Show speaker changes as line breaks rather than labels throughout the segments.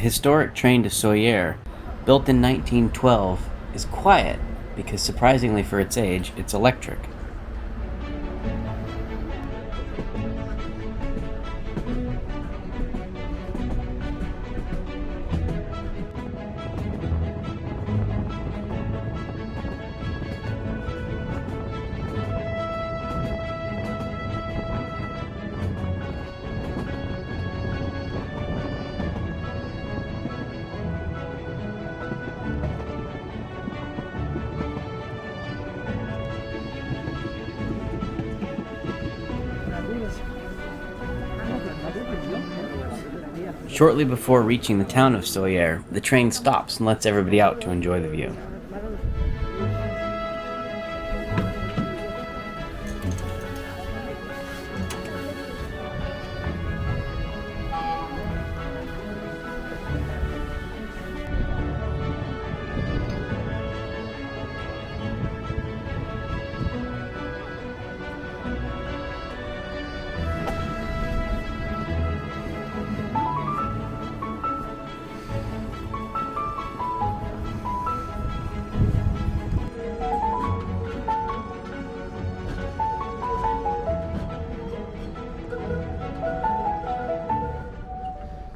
historic train to Soyer, built in 1912, is quiet because, surprisingly for its age, it's electric. Shortly before reaching the town of Soyer, the train stops and lets everybody out to enjoy the view.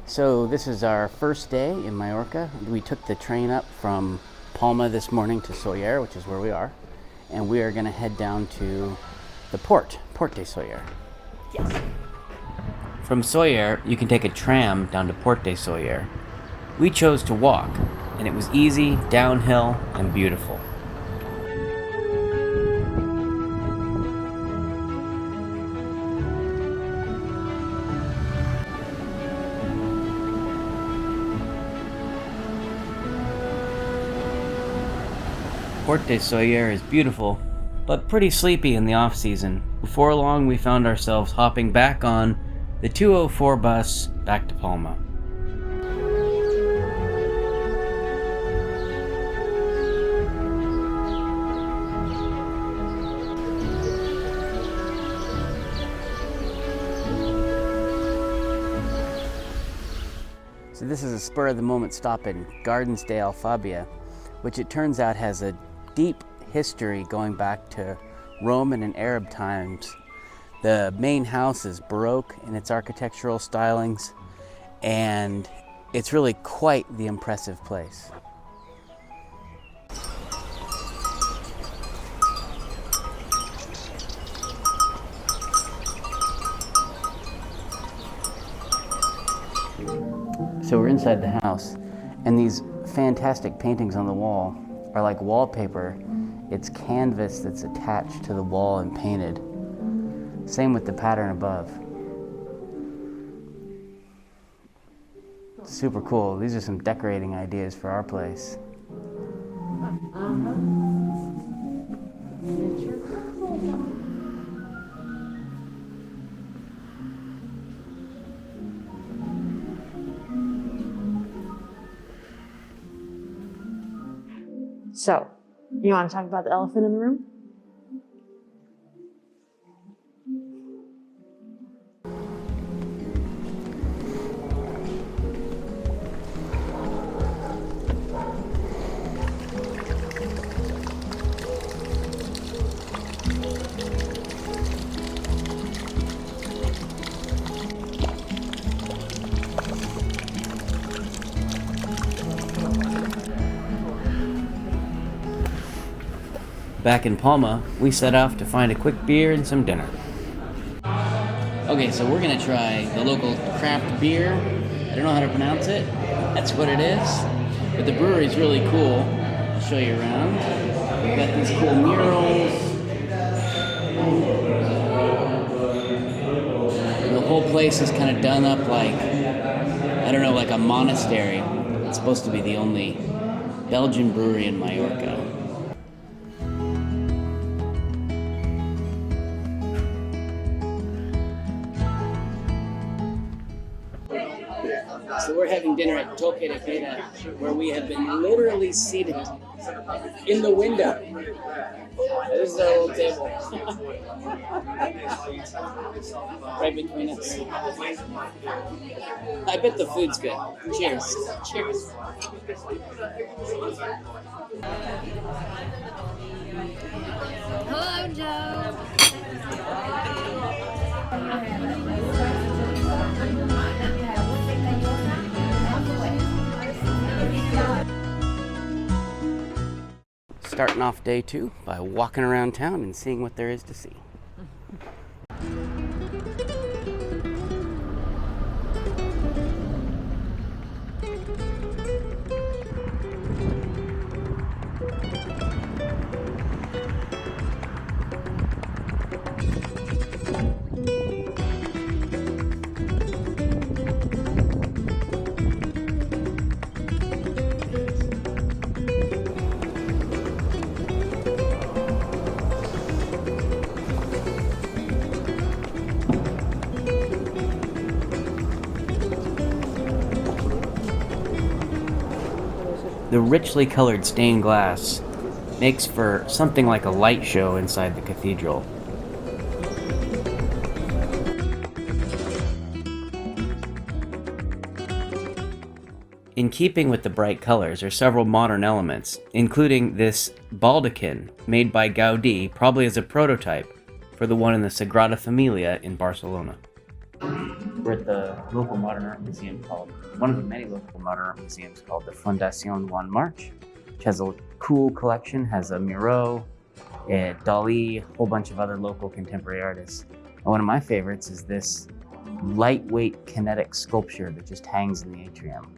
So this is our first day in Mallorca. We took the train up from Palma this morning to Soyer, which is where we are, and we are going to head down to the Port de Soyer.
Yes.
From Soyer, you can take a tram down to Port de Soyer. We chose to walk, and it was easy, downhill, and beautiful. Port de Soyer is beautiful, but pretty sleepy in the off-season. Before long, we found ourselves hopping back on the 2:04 bus back to Palma. So this is a spur-of-the-moment stop in Gardens de Alfabia, which it turns out has a deep history going back to Roman and Arab times. The main house is Baroque in its architectural stylings, and it's really quite the impressive place. So we're inside the house, and these fantastic paintings on the wall are like wallpaper. It's canvas that's attached to the wall and painted. Same with the pattern above. Super cool. These are some decorating ideas for our place.
So, you want to talk about the elephant in the room?
Back in Palma, we set off to find a quick beer and some dinner. Okay, so we're gonna try the local craft beer. I don't know how to pronounce it. That's what it is. But the brewery's really cool. I'll show you around. We've got these cool murals. The whole place is kind of done up like, I don't know, like a monastery. It's supposed to be the only Belgian brewery in Mallorca. So we're having having dinner at Toque de Queda, where we have been literally seated in the window. This is our little table. Right between us. I bet the food's good. Cheers. Cheers.
Hello, Joe.
Starting off day 2 by walking around town and seeing what there is to see. The richly colored stained glass makes for something like a light show inside the cathedral. In keeping with the bright colors are several modern elements, including this baldachin made by Gaudi, probably as a prototype for the one in the Sagrada Familia in Barcelona. We're at the local modern art museum called, one of the many local modern art museums called the Fundación Juan March, which has a cool collection, has a Miro, a Dali, a whole bunch of other local contemporary artists. And one of my favorites is this lightweight kinetic sculpture that just hangs in the atrium.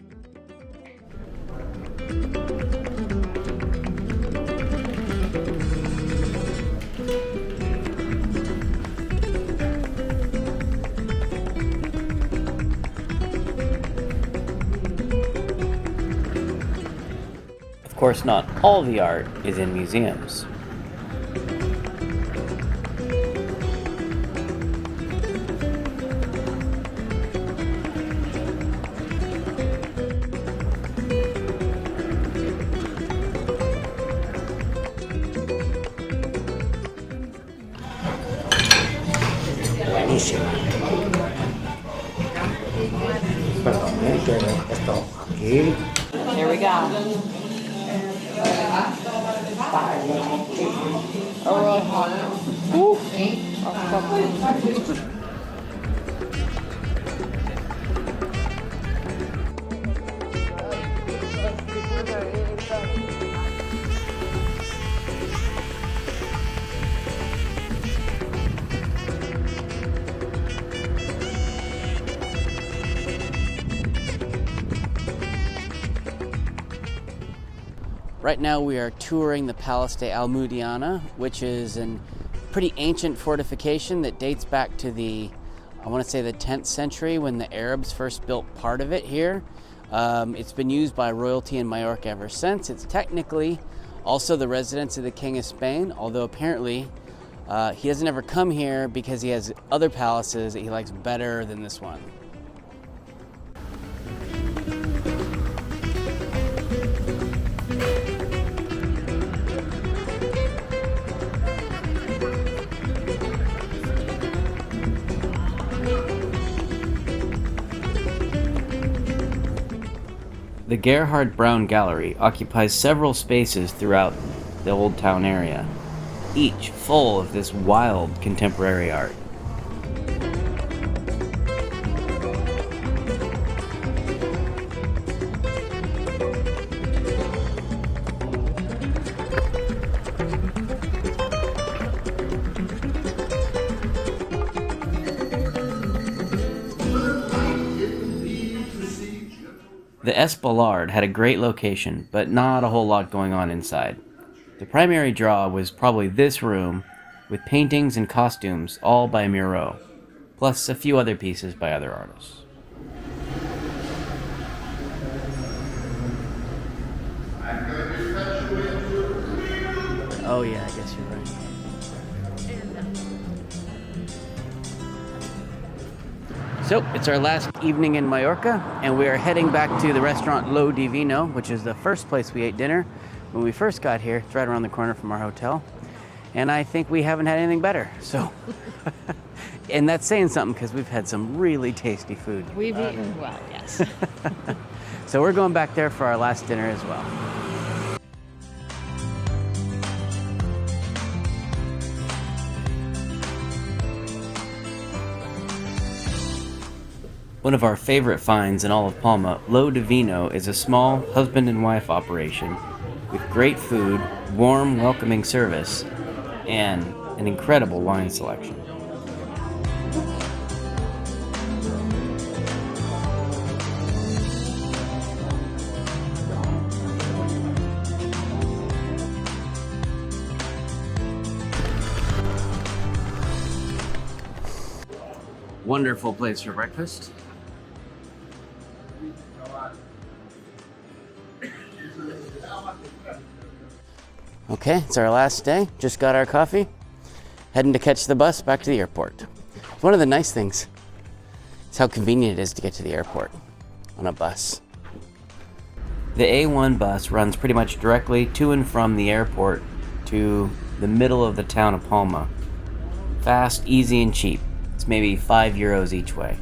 Of course, not all the art is in museums.
Buenísima. Perdón, quiero esto aquí.
Here we go. Oh, really hot. Ooh. Oh,
Right now we are touring the Palace de Almudiana, which is a pretty ancient fortification that dates back to the, I want to say the 10th century when the Arabs first built part of it here. It's been used by royalty in Mallorca ever since. It's technically also the residence of the King of Spain, although apparently he doesn't ever come here because he has other palaces that he likes better than this one. The Gerhard Brown Gallery occupies several spaces throughout the Old Town area, each full of this wild contemporary art. The Espalard had a great location, but not a whole lot going on inside. The primary draw was probably this room, with paintings and costumes all by Miro, plus a few other pieces by other artists. Oh yeah, I guess you're right. So it's our last evening in Mallorca, and we are heading back to the restaurant Lo Divino, which is the first place we ate dinner when we first got here. It's right around the corner from our hotel, and I think we haven't had anything better. So, and that's saying something because we've had some really tasty food.
We've eaten well, yes.
So we're going back there for our last dinner as well. One of our favorite finds in all of Palma, Lo Divino is a small husband and wife operation with great food, warm, welcoming service, and an incredible wine selection. Wonderful place for breakfast. Okay, it's our last day. Just got our coffee. Heading to catch the bus back to the airport. One of the nice things is how convenient it is to get to the airport on a bus. The A1 bus runs pretty much directly to and from the airport to the middle of the town of Palma. Fast, easy, and cheap. It's maybe €5 each way.